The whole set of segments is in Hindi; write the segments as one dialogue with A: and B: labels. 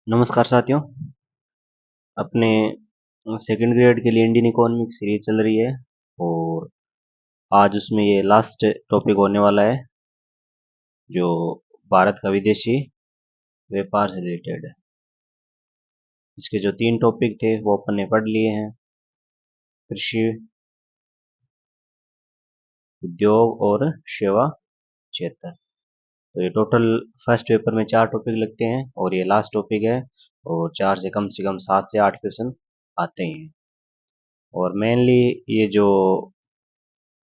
A: नमस्कार साथियों। अपने सेकंड ग्रेड के लिए इंडियन इकोनॉमिक सीरीज चल रही है और आज उसमें ये लास्ट टॉपिक होने वाला है जो भारत का विदेशी व्यापार से रिलेटेड है। इसके जो 3 टॉपिक थे वो अपन ने पढ़ लिए हैं, कृषि, उद्योग और सेवा क्षेत्र। तो ये टोटल फर्स्ट पेपर में 4 टॉपिक लगते हैं और ये लास्ट टॉपिक है और 4 से कम 7 से 8 क्वेश्चन आते हैं। और मेनली ये जो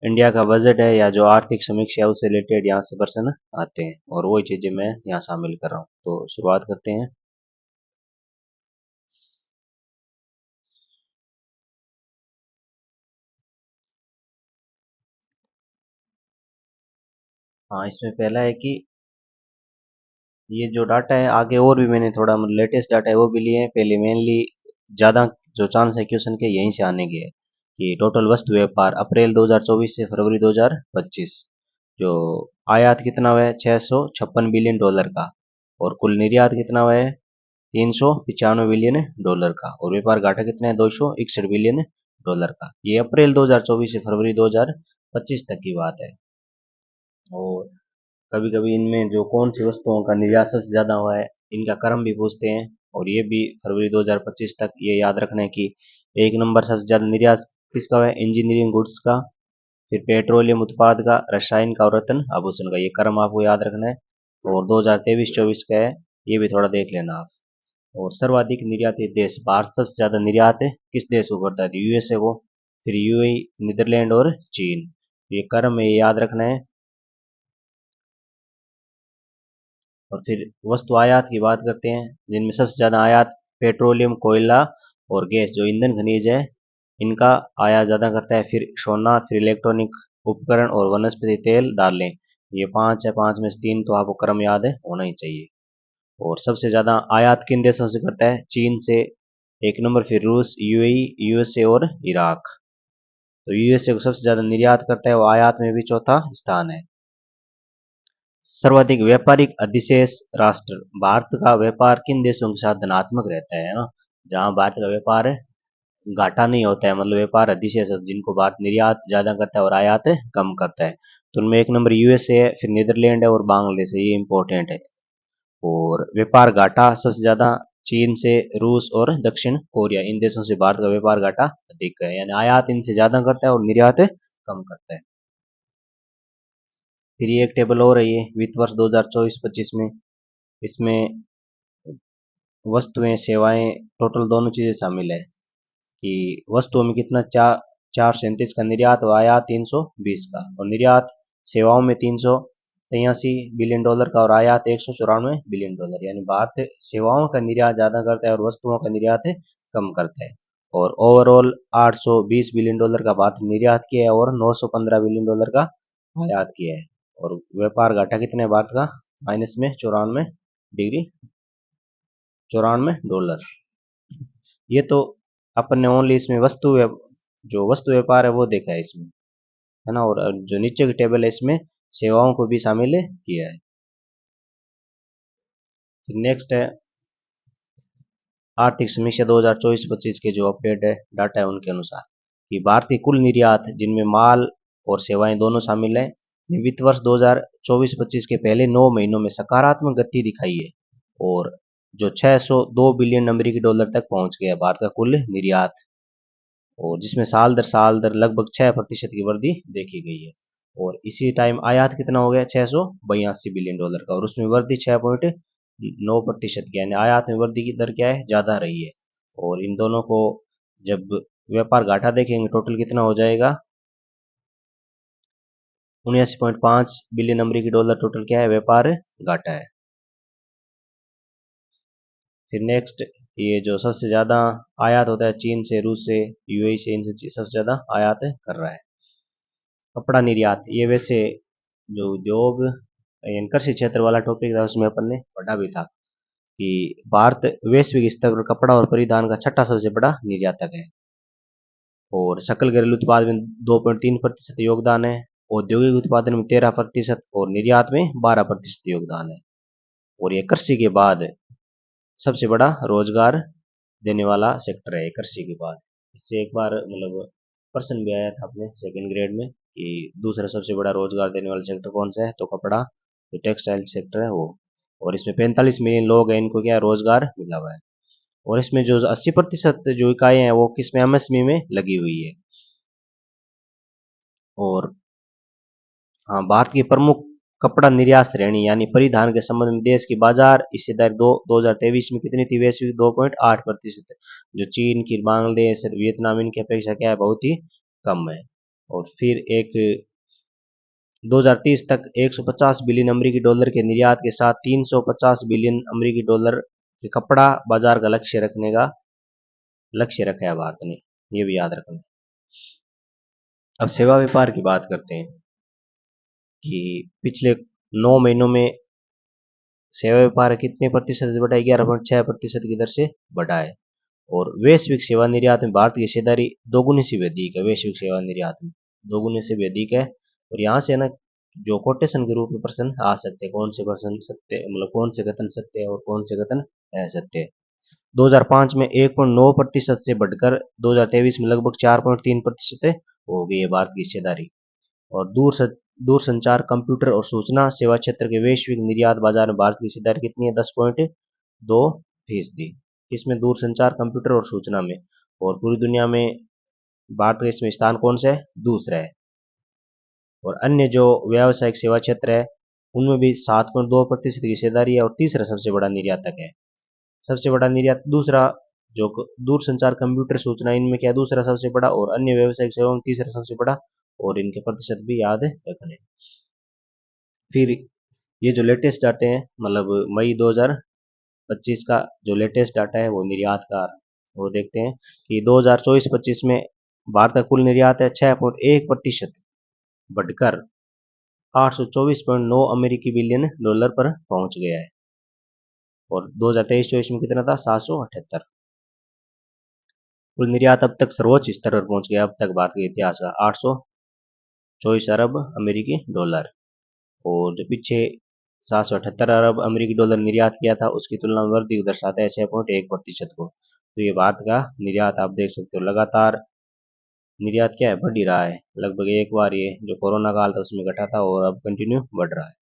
A: इंडिया का बजट है या जो आर्थिक समीक्षा है उससे रिलेटेड यहाँ से प्रश्न आते हैं और वही चीजें मैं यहाँ शामिल कर रहा हूँ। तो शुरुआत करते हैं। हाँ, इसमें पहला है कि ये जो डाटा है आगे और भी मैंने थोड़ा लेटेस्ट डाटा है वो भी लिए हैं। पहले मेनली ज़्यादा जो चांस है क्वेश्चन के यहीं से आने के है कि टोटल वस्तु व्यापार अप्रैल 2024 से फरवरी 2025 जो आयात कितना हुआ है 656 बिलियन डॉलर का और कुल निर्यात कितना हुआ है 395 बिलियन डॉलर का और व्यापार घाटा कितना है 261 बिलियन डॉलर का। ये अप्रैल 2024 से फरवरी 2025 तक की बात है। और कभी कभी इनमें जो कौन सी वस्तुओं का निर्यात सबसे ज़्यादा हुआ है इनका क्रम भी पूछते हैं और ये भी फरवरी 2025 तक ये याद रखना है कि एक नंबर सबसे ज़्यादा निर्यात किसका हुआ है इंजीनियरिंग गुड्स का, फिर पेट्रोलियम उत्पाद का, रसायन का और रत्न आभूषण का। ये क्रम आपको याद रखना है। और 2023-24 का है ये भी थोड़ा देख लेना आप। और सर्वाधिक निर्याती देश भारत सबसे ज्यादा निर्यात है किस देश को करता है तो यूएसए को, फिर यूएई, नीदरलैंड और चीन। ये क्रम में याद रखना है। और फिर वस्तु आयात की बात करते हैं जिनमें सबसे ज्यादा आयात पेट्रोलियम, कोयला और गैस जो ईंधन खनिज है इनका आयात ज्यादा करता है। फिर सोना, फिर इलेक्ट्रॉनिक उपकरण और वनस्पति तेल दालें। ये 5 है, 5 में से 3 तो आपको क्रम याद है होना ही चाहिए। और सबसे ज्यादा आयात किन देशों से करता है चीन से एक नंबर, फिर रूस, यूएई, यूएसए और इराक। तो यूएसए को सबसे ज्यादा निर्यात करता है वो आयात में भी चौथा स्थान है। सर्वाधिक व्यापारिक अधिशेष राष्ट्र भारत का व्यापार किन देशों के साथ धनात्मक रहता है ना, जहां भारत का व्यापार घाटा नहीं होता है, मतलब व्यापार अधिशेष जिनको भारत निर्यात ज्यादा करता है और आयात कम करता है। तो उनमें एक नंबर यूएसए है, फिर नीदरलैंड है और बांग्लादेश है। ये इंपॉर्टेंट है। और व्यापार घाटा सबसे ज्यादा चीन से, रूस और दक्षिण कोरिया, इन देशों से भारत का व्यापार घाटा अधिक है, यानी आयात इनसे ज्यादा करता है और निर्यात कम करता है। फिर ये एक टेबल और है ये वित्त वर्ष 2024-25 में, इसमें वस्तुएं, सेवाएं, टोटल दोनों चीजें शामिल है कि वस्तुओं में कितना 437 का निर्यात और आयात 320 का, और निर्यात सेवाओं में 383 बिलियन डॉलर का और आयात 194 बिलियन डॉलर, यानी भारत सेवाओं का निर्यात ज्यादा करता है और वस्तुओं का निर्यात कम करता है। और ओवरऑल 820 बिलियन डॉलर का भारत ने निर्यात किया है और 915 बिलियन डॉलर का आयात किया है। और व्यापार घाटा कितना है भारत का माइनस में 94 डॉलर। ये तो अपन ने ओनली इसमें जो वस्तु व्यापार है वो देखा है इसमें, है ना। और जो नीचे की टेबल है इसमें सेवाओं को भी शामिल किया है। फिर नेक्स्ट है आर्थिक समीक्षा 2024-25 के जो अपडेट है डाटा है उनके अनुसार कि भारतीय कुल निर्यात जिनमें माल और सेवाएं दोनों शामिल है ने वित्त वर्ष 2024-25 के पहले 9 महीनों में सकारात्मक गति दिखाई है और जो 602 बिलियन अमेरिकी डॉलर तक पहुंच गया भारत का कुल निर्यात, और जिसमें साल दर लगभग 6% की वृद्धि देखी गई है। और इसी टाइम आयात कितना हो गया 682 बिलियन डॉलर का और उसमें वृद्धि 6.9% की, यानी आयात में वृद्धि की दर क्या है ज़्यादा रही है। और इन दोनों को जब व्यापार घाटा देखेंगे टोटल कितना हो जाएगा 79.5 बिलियन अमेरिकी डॉलर टोटल क्या है व्यापार घाटा है। फिर नेक्स्ट ये जो सबसे ज़्यादा आयात होता है चीन से, रूस से, यूएई से, इनसे सबसे ज़्यादा आयात कर रहा है। कपड़ा निर्यात ये वैसे जो उद्योग कृषि क्षेत्र वाला टॉपिक था उसमें अपन ने पढ़ा भी था कि भारत वैश्विक स्तर पर कपड़ा और परिधान का छठा सबसे बड़ा निर्यातक है और सकल घरेलू उत्पाद में 2.3% योगदान है, औद्योगिक उत्पादन में 13% और निर्यात में 12% योगदान है। और ये कृषि के बाद सबसे बड़ा रोजगार देने वाला सेक्टर है कृषि के बाद। इससे एक बार मतलब प्रश्न भी आया था अपने सेकंड ग्रेड में कि दूसरा सबसे बड़ा रोजगार देने वाला सेक्टर कौन सा है, तो कपड़ा, जो टेक्सटाइल सेक्टर है वो। और इसमें 45 मिलियन लोग हैं, इनको क्या रोजगार मिला हुआ है। और इसमें जो 80% जो इकाइयां हैं वो किसमें, एमएसएमई में लगी हुई है। और हाँ, भारत की प्रमुख कपड़ा निर्यात श्रेणी यानी परिधान के संबंध में देश की बाजार हिस्सेदारी 2023 में कितनी थी, वैश्विक 2.8%। जो चीन की, बांग्लादेश, वियतनाम, इनकी अपेक्षा क्या है, बहुत ही कम है। और फिर एक 2030 तक 150 बिलियन अमेरिकी डॉलर के निर्यात के साथ 350 बिलियन अमेरिकी डॉलर के कपड़ा बाजार का लक्ष्य रखा है भारत ने, ये भी याद रखना है। अब सेवा व्यापार की बात करते हैं कि पिछले 9 महीनों में सेवा व्यापार कितने प्रतिशत से बढ़ा है, 11.6% की दर से बढ़ा है। और वैश्विक सेवा निर्यात में भारत की हिस्सेदारी दोगुनी से भी अधिक है, वैश्विक सेवा निर्यात में दोगुनी से भी अधिक है। और यहाँ से ना जो कोटेशन के रूप में प्रश्न आ सकते हैं, कौन से प्रश्न सत्य, मतलब कौन से कथन सत्य है और कौन से कथन असत्य है। 2005 में 1.9% से बढ़कर 2023 में लगभग 4.3% हो गई है भारत की हिस्सेदारी। और दूरसंचार, कंप्यूटर और सूचना सेवा क्षेत्र के वैश्विक निर्यात बाजार में भारत की हिस्सेदारी कितनी है, 10.2%। इसमें दूरसंचार, कंप्यूटर और सूचना में। और पूरी दुनिया में भारत का इसमें स्थान कौन सा है, दूसरा है। और अन्य जो व्यावसायिक सेवा क्षेत्र है उनमें भी 7.2% की हिस्सेदारी है और तीसरा सबसे बड़ा निर्यातक है। सबसे बड़ा निर्यात दूसरा, जो दूरसंचार, कंप्यूटर, सूचना, इनमें क्या दूसरा सबसे बड़ा, और अन्य व्यावसायिक सेवा में तीसरा सबसे बड़ा। और इनके प्रतिशत भी याद रखने। फिर ये जो लेटेस्ट डाटे हैं, मतलब मई 2025 का जो लेटेस्ट डाटा है वो निर्यात का, वो देखते हैं कि 2024-25 में भारत का कुल निर्यात है 6.1% बढ़कर 824.9 अमेरिकी बिलियन डॉलर पर पहुंच गया है। और 2023-24 में कितना था, 778। कुल निर्यात अब तक सर्वोच्च स्तर पर पहुंच गया अब तक भारत के इतिहास का, 824 अरब अमेरिकी डॉलर। और जो पीछे 778 अरब अमेरिकी डॉलर निर्यात किया था उसकी तुलना में वृद्धि को दर्शाता है 6.1% को। तो ये भारत का निर्यात आप देख सकते हो, लगातार निर्यात क्या है, बढ़ ही रहा है। लगभग एक बार ये जो कोरोना काल था उसमें घटा था और अब कंटिन्यू बढ़ रहा है।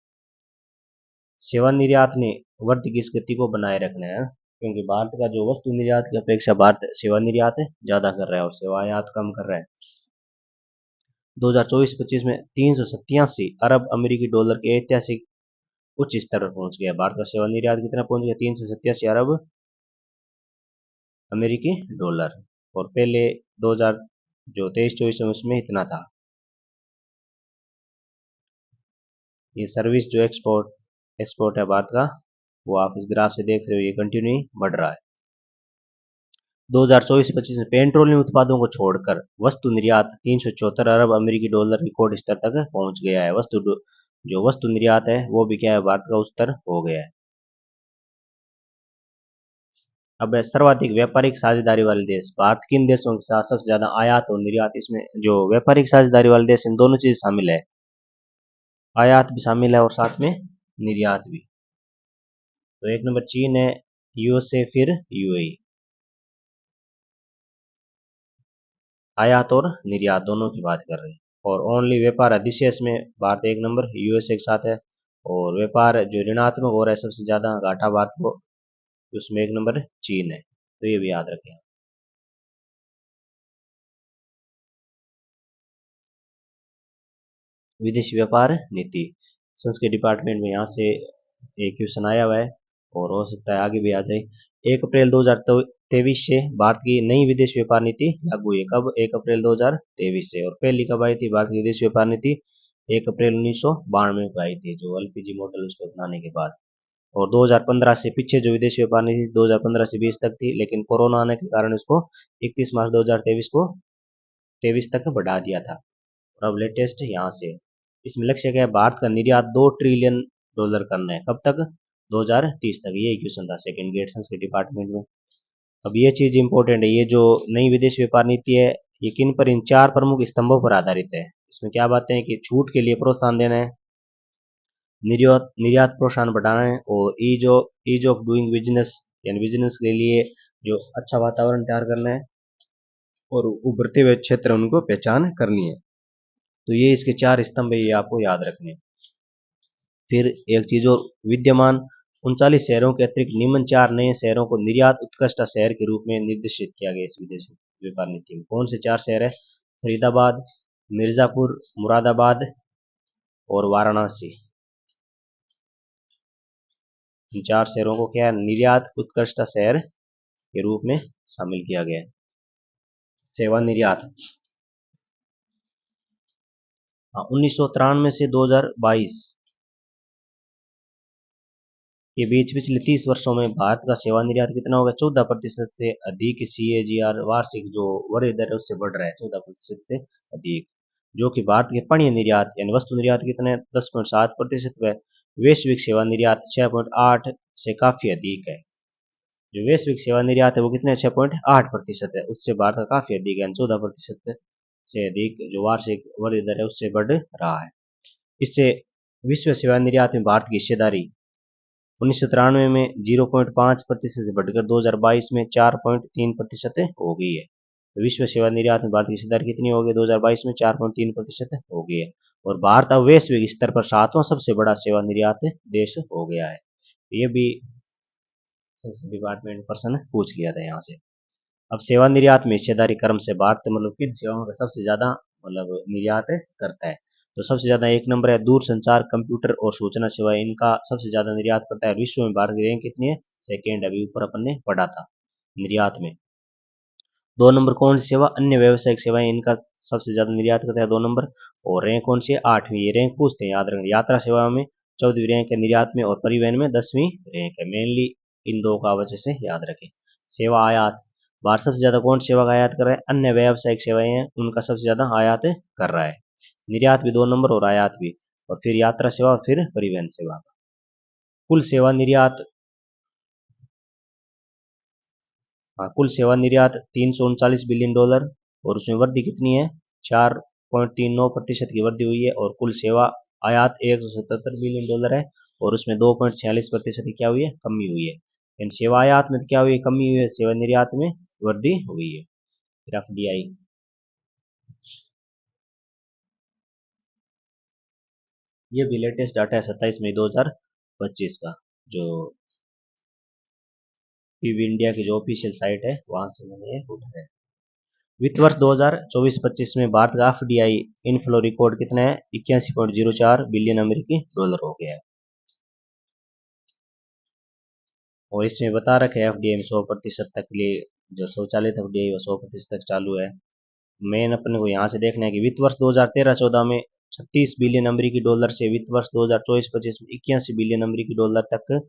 A: सेवा निर्यात ने वृद्धि की इस गति को बनाए रखना है, क्योंकि भारत का जो वस्तु निर्यात की अपेक्षा भारत सेवा निर्यात ज्यादा कर रहा है और सेवा आयात कम कर रहा है। 2024-25 में 387 अरब अमेरिकी डॉलर के ऐतिहासिक उच्च स्तर पर पहुंच गया। भारत का सेवा निर्यात कितना पहुंच गया, 387 अरब अमेरिकी डॉलर। और पहले 2000 जो 23-24 में उसमें इतना था। ये सर्विस जो एक्सपोर्ट है भारत का, वो आप इस ग्राफ से देख रहे हो, ये कंटिन्यू बढ़ रहा है। 2024-25 में पेट्रोलियम उत्पादों को छोड़कर वस्तु निर्यात 374 अरब अमेरिकी डॉलर रिकॉर्ड स्तर तक पहुंच गया है। जो वस्तु निर्यात है वो भी क्या है, भारत का उच्च स्तर हो गया है। अब सर्वाधिक व्यापारिक साझेदारी वाले देश, भारत किन देशों के साथ सबसे ज्यादा आयात और निर्यात, इसमें जो व्यापारिक साझेदारी वाले देश इन दोनों चीज शामिल है, आयात भी शामिल है और साथ में निर्यात भी। तो एक नंबर चीन है, यूएसए, फिर यूएई। आयात और निर्यात दोनों की बात कर रहे हैं। और ओनली व्यापार अधिशेष में भारत एक नंबर यूएसए के साथ है। और व्यापार जो ऋणात्मक हो रहा है सबसे ज्यादा घाटा भारत को, उसमें एक नंबर चीन है। तो ये भी याद रखें। विदेशी व्यापार नीति, संस्कृत डिपार्टमेंट में यहाँ से एक क्वेश्चन आया हुआ है और हो सकता है आगे भी आ जाए। 1 अप्रैल 2023 से भारत की नई विदेश व्यापार नीति लागू हुई है। कब, 1 अप्रैल 2023 से। और पहली कब आई थी भारत की विदेश व्यापार नीति, 1 अप्रैल 1992 को आई थी, जो एलपीजी मॉडल उसको अपनाने के बाद। और 2015 से पीछे जो विदेश व्यापार नीति 2015 से 20 तक थी, लेकिन कोरोना आने के कारण उसको 31 मार्च 2023 को 23 तक बढ़ा दिया था। और अब लेटेस्ट यहाँ से, इसमें लक्ष्य क्या है, भारत का निर्यात 2 ट्रिलियन डॉलर करना है, कब तक, 2030 तक। ये क्वेश्चन था सेकंड ग्रेड संस्कृत डिपार्टमेंट में। अब ये चीज इंपॉर्टेंट है, ये जो नई विदेश व्यापार नीति है ये किन पर, इन 4 प्रमुख स्तंभों पर आधारित है। इसमें क्या बातें हैं कि छूट के लिए प्रोत्साहन देना है, निर्यात निर्यात प्रोत्साहन बढ़ाना है, और ईज ऑफ डूइंग बिजनेस यानी बिजनेस के लिए जो अच्छा वातावरण तैयार करना है और उभरते हुए क्षेत्र उनको पहचान करनी है। तो ये इसके 4 स्तंभ है, ये आपको याद रखने हैं। फिर एक चीज और, विद्यमान 39 शहरों के अतिरिक्त निम्न 4 नए शहरों को निर्यात उत्कृष्ट शहर के रूप में निर्देशित किया गया इस विदेशी व्यापार नीति में। कौन से 4 शहर है? फरीदाबाद, मिर्जापुर, मुरादाबाद और वाराणसी। इन 4 शहरों को क्या है? निर्यात उत्कृष्ट शहर के रूप में शामिल किया गया है। सेवा निर्यात 1993 से 2022 के बीच पिछले 30 वर्षों में भारत का सेवा निर्यात कितना होगा? 14% से अधिक CAGR वार्षिक जो वृद्धि दर है उससे बढ़ रहा है, 14% से अधिक। जो कि भारत के पण्य निर्यात यानी वस्तु निर्यात कितने? 10.7% व वैश्विक सेवा निर्यात 6.8 से काफी अधिक है। जो वैश्विक सेवा निर्यात है वो कितने? 6.8% है, उससे भारत का काफी अधिक है, 14% से अधिक जो वार्षिक वृद्धि दर है उससे बढ़ रहा है। इससे विश्व सेवा निर्यात में भारत की हिस्सेदारी 1993 में 0.5% से बढ़कर 2022 में 4.3% हो गई है। तो विश्व सेवा निर्यात में भारत की हिस्सेदारी कितनी हो गई? 2022 में 4.3% हो गई है और भारत अब वैश्विक स्तर पर 7वां सबसे बड़ा सेवा निर्यात देश हो गया है। ये भी संस्कृति डिपार्टमेंट पर्सन पूछ लिया था यहाँ से। अब सेवा निर्यात में हिस्सेदारी क्रम से भारत मतलब किन सेवाओं का सबसे ज्यादा मतलब निर्यात करता है? तो सबसे ज्यादा एक नंबर है दूरसंचार, कंप्यूटर और सूचना सेवाएं, इनका सबसे ज्यादा निर्यात करता है। विश्व में भारत की रैंक कितनी है? सेकेंड, अभी ऊपर अपन ने पढ़ा था निर्यात में। 2 नंबर कौन सी सेवा? अन्य व्यावसायिक सेवाएं, इनका सबसे ज्यादा निर्यात करता है 2 नंबर। और रैंक कौन सी है? 8वीं। ये रैंक पूछते हैं, याद रखना। यात्रा सेवा में 14वीं रैंक है निर्यात में और परिवहन में 10वीं रैंक है। मेनली इन दो का वजह से याद रखें। सेवा आयात, भारत सबसे ज्यादा कौन सेवा का आयात कर रहा है? अन्य व्यावसायिक सेवाएं हैं उनका सबसे ज्यादा आयात कर रहा है। निर्यात भी 2 नंबर और आयात भी, और फिर यात्रा सेवा और फिर परिवहन सेवा। कुल सेवा निर्यात, हाँ, कुल सेवा निर्यात $339 बिलियन और उसमें वृद्धि कितनी है? 4.39% की वृद्धि हुई है। और कुल सेवा आयात $177 बिलियन है और उसमें 2.46% की क्या हुई है? कमी हुई है। इन सेवा आयात में क्या हुई है? कमी हुई है, सेवा निर्यात में वृद्धि हुई है। फिर FDI, ये भी लेटेस्ट डाटा है 27 मई 2025 का, जो पीवी इंडिया की जो ऑफिशियल साइट है वहां से मैंने ये उठाया है। वित्त वर्ष 2024-25 में भारत का FDI इनफ्लो रिकॉर्ड कितना है? 81.04 बिलियन अमेरिकी डॉलर हो गया है। और इसमें बता रखे FDI में 100% तक के लिए जो स्वचालित FDI वो 100% तक चालू है। मेन अपने को यहाँ से देखना है कि वित्त वर्ष 2013-14 में 36 बिलियन अमेरिकी डॉलर से वित्त वर्ष 2024-25 में 81 बिलियन अमेरिकी डॉलर तक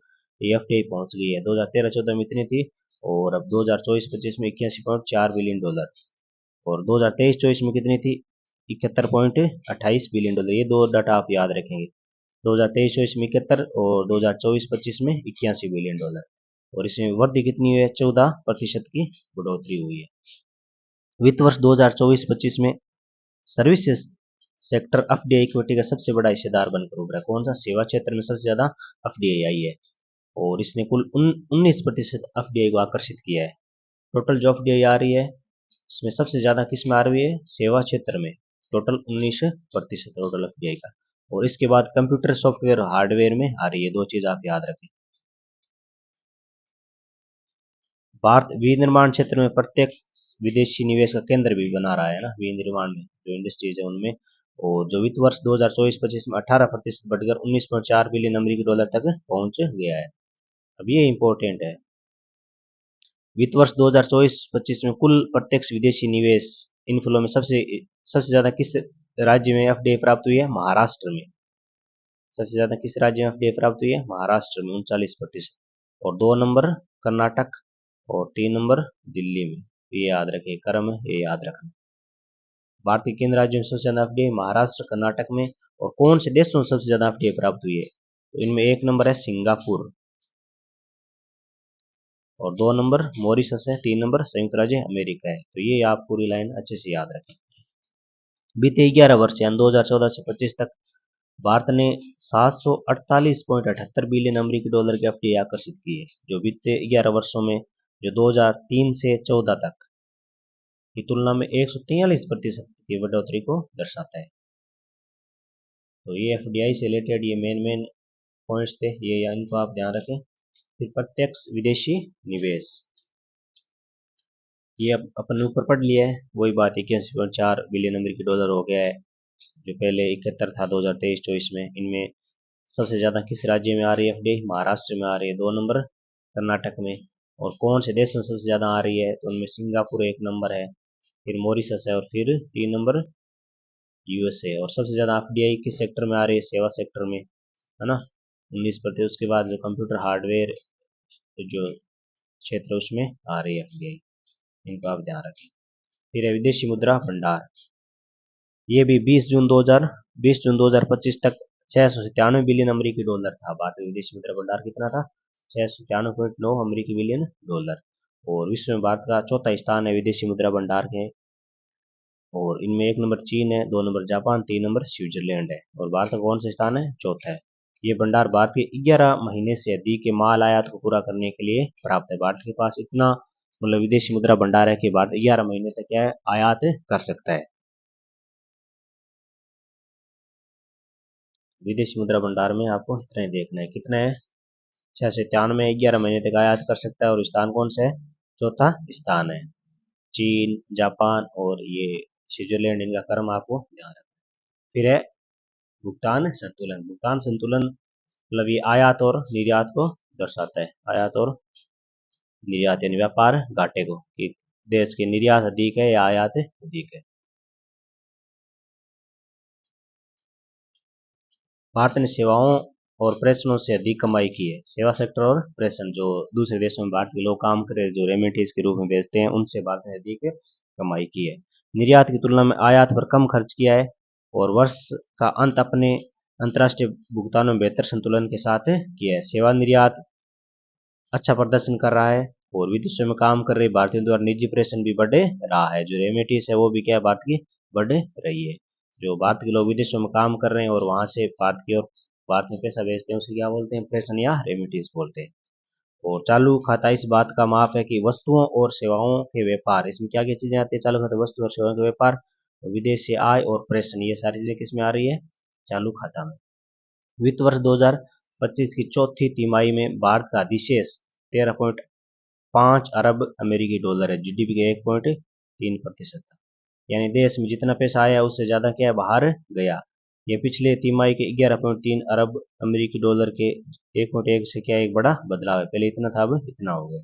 A: ये FDI पहुंच गई है। 2013-14 में इतनी थी और अब 2024-25 में 81.4 बिलियन डॉलर, और 2023-24 में कितनी थी? 71.28 बिलियन डॉलर। ये दो डाटा आप याद रखेंगे, 2023-24 में 71 और 2024-25 में 81 बिलियन डॉलर। और इसमें वृद्धि कितनी हुई है? 14% की बढ़ोतरी हुई है। वित्त वर्ष 2024-25 में सर्विसेज सेक्टर FDI इक्विटी का सबसे बड़ा हिस्सेदार बनकर उभरा। कौन सा? सेवा क्षेत्र में सबसे ज्यादा FDI आई है और इसने कुल 19% FDI को आकर्षित किया है। टोटल जो FDI आ रही है इसमें सबसे ज्यादा किस में आ रही है? सेवा क्षेत्र में, टोटल 19% टोटल FDI का। और इसके बाद कंप्यूटर सॉफ्टवेयर हार्डवेयर में आ रही है। दो चीज आप याद रखें। भारत विनिर्माण क्षेत्र में प्रत्येक विदेशी निवेश का केंद्र भी बना रहा है ना, विनिर्माण में जो इंडस्ट्रीज है उनमें। और जो वित्त वर्ष 2024-25 में 18% बढ़कर 19.4 बिलियन अमेरिकी डॉलर तक पहुंच गया है। अब ये इंपॉर्टेंट है, वित्त वर्ष 2024-25 में कुल प्रत्यक्ष विदेशी निवेश इनफ्लो में सबसे सबसे ज्यादा किस राज्य में FDI प्राप्त हुई है? महाराष्ट्र में। सबसे ज्यादा किस राज्य में FDI प्राप्त हुई है? महाराष्ट्र में 39%। और 2 नंबर कर्नाटक और 3 नंबर दिल्ली में। ये याद रखिए, क्रम है ये याद रखना। भारत के केंद्र राज्यों में सबसे ज्यादा FDI महाराष्ट्र, कर्नाटक में। और कौन से देशों में सबसे ज्यादा FDI प्राप्त हुई है? तो इनमें 1 नंबर है सिंगापुर और 2 नंबर मॉरिशस है, 3 नंबर संयुक्त राज्य अमेरिका है। तो ये आप पूरी लाइन अच्छे से याद रखें। बीते 11 वर्ष यानी 2014 से 25 तक भारत ने 748.78 बिलियन अमेरिकी डॉलर की एफडीआई आकर्षित की है, जो बीते 11 वर्षों में जो 2003 से 14 तक की तुलना में 143% की बढ़ोतरी को दर्शाता है। तो ये एफडीआई से रिलेटेड ये मेन पॉइंट्स थे, ये इनको आप ध्यान रखें। फिर प्रत्यक्ष विदेशी निवेश, ये अपन ऊपर पढ़ लिया है, वही बात 81.4 बिलियन अमेरिकी डॉलर हो गया है, जो पहले 71 था 2023-24 में। इनमें सबसे ज़्यादा किस राज्य में आ रही है एफडीआई? महाराष्ट्र में आ रही है, 2 नंबर कर्नाटक में। और कौन से देश में सबसे ज़्यादा आ रही है? तो उनमें सिंगापुर 1 नंबर है, फिर मॉरिशस है, और फिर 3 नंबर यूएसए। और सबसे ज़्यादा एफडीआई किस सेक्टर में आ रही है? सेवा सेक्टर में, है ना, 19%। उसके बाद जो कंप्यूटर हार्डवेयर जो क्षेत्र उसमें आ रही है एफडीआई, इनको आप ध्यान रखें। फिर है विदेशी मुद्रा भंडार, ये भी 20 जून 2025 तक 697 बिलियन अमेरिकी डॉलर था। भारतीय विदेशी मुद्रा भंडार कितना था? 697.9 अमेरिकी बिलियन डॉलर। और विश्व में भारत का चौथा स्थान है विदेशी मुद्रा भंडार के, और इनमें 1 नंबर चीन है, 2 नंबर जापान, 3 नंबर स्विट्जरलैंड है, और भारत का कौन सा स्थान है? चौथा है। ये भंडार भारत के 11 महीने से अधिक के माल आयात को पूरा करने के लिए प्राप्त है। भारत के पास इतना विदेशी मुद्रा भंडार है कि भारत 11 महीने तक क्या है, आयात कर सकता है। विदेशी मुद्रा भंडार में आपको इतना ही देखना है, कितना है? 697, 11 महीने तक आयात कर सकता है, और स्थान कौन सा है? चौथा स्थान है। चीन, जापान और ये स्विट्जरलैंड, इनका क्रम आपको ध्यान रखना। फिर है भुगतान संतुलन। भुगतान संतुलन मतलब ये आयात और निर्यात को दर्शाता है। आयात और निर्यात यानी व्यापार घाटे को, कि देश के निर्यात अधिक है या आयात अधिक है। भारत ने सेवाओं और प्रेषणों से अधिक कमाई की है। सेवा सेक्टर और प्रेषण, जो दूसरे देशों में भारत के लोग काम कर रहे, जो रेमिटेज के रूप में भेजते हैं, उनसे भारत ने अधिक कमाई की है। निर्यात की तुलना में आयात पर कम खर्च किया है, और वर्ष का अंत अपने अंतर्राष्ट्रीय भुगतानों में बेहतर संतुलन के साथ किया है। सेवा निर्यात अच्छा प्रदर्शन कर रहा है, और विदेशों में काम कर रहे भारतीयों द्वारा निजी प्रेषण भी बढ़ रहा है। जो रेमिटेज है वो भी क्या है, भारत की बढ़ रही है। जो भारत के लोग विदेशों में काम कर रहे हैं और वहां से भारत की और भारत में पैसा भेजते हैं, उसे क्या बोलते हैं? प्रेषण या रेमिटेज बोलते हैं। और चालू खाता इस बात का माप है कि वस्तुओं और सेवाओं के व्यापार, इसमें क्या क्या चीजें आती है चालू खाता? वस्तु और सेवाओं के व्यापार, विदेश से आय और प्रेषण, ये सारी चीजें किसमें आ रही है? चालू खाता में। वित्त वर्ष 2025 की चौथी तिमाही में भारत का अधिशेष 13.5 अरब अमेरिकी डॉलर है, जीडीपी के 1.3%। यानी देश में जितना पैसा आया उससे ज्यादा क्या बाहर गया। ये पिछले तिमाही के 11.3 अरब अमेरिकी डॉलर के 1.1 से क्या एक बड़ा बदलाव है। पहले इतना था, अब इतना हो गया।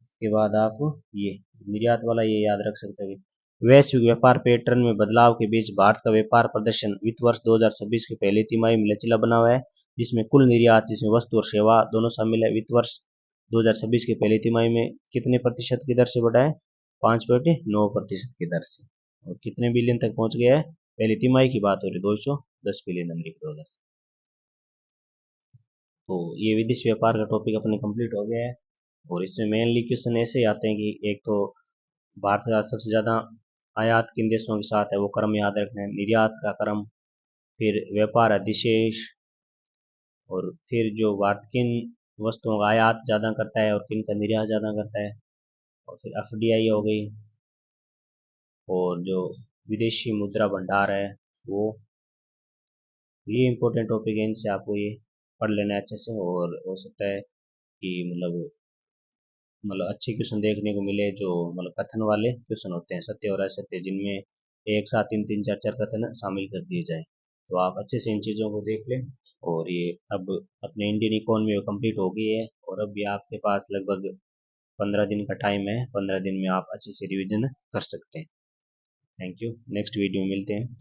A: इसके बाद आप ये निर्यात वाला ये याद रख सकते हैं। वैश्विक व्यापार पैटर्न में बदलाव के बीच भारत का व्यापार प्रदर्शन वित्त वर्ष 2026 की पहली तिमाही में लचीला बना हुआ है, जिसमें कुल निर्यात, जिसमें वस्तु और सेवा दोनों शामिल है, वित्त वर्ष 2026 की पहली तिमाही में कितने प्रतिशत की दर से बढ़ा है? 5.9% की दर से। और कितने बिलियन तक पहुंच गया है? पहली तिमाही की बात हो रही, 210 बिलियन अमेरिकी डॉलर। तो ये विदेश व्यापार का टॉपिक अपने कंप्लीट हो गया है। और इसमें मेनली क्वेश्चन ऐसे ही आते हैं कि एक तो भारत का सबसे ज़्यादा आयात किन देशों के साथ है, वो क्रम याद रखना है, निर्यात का क्रम, फिर व्यापार अधिशेष, और फिर जो भारत किन वस्तुओं का आयात ज़्यादा करता है और किन का निर्यात ज़्यादा करता है, और फिर एफडीआई हो गई, और जो विदेशी मुद्रा भंडार है वो, ये इंपॉर्टेंट टॉपिक है, इनसे आपको ये पढ़ लेना है अच्छे से। और हो सकता है कि अच्छे क्वेश्चन देखने को मिले, जो कथन वाले क्वेश्चन होते हैं, सत्य और असत्य, जिनमें एक साथ तीन तीन चार चार कथन शामिल कर दिए जाए। तो आप अच्छे से इन चीज़ों को देख लें। और ये अब अपने इंडियन इकोनॉमी में कंप्लीट हो गई है, और अब भी आपके पास लगभग 15 दिन का टाइम है। 15 दिन में आप अच्छे से रिविजन कर सकते हैं। थैंक यू, नेक्स्ट वीडियो में मिलते हैं।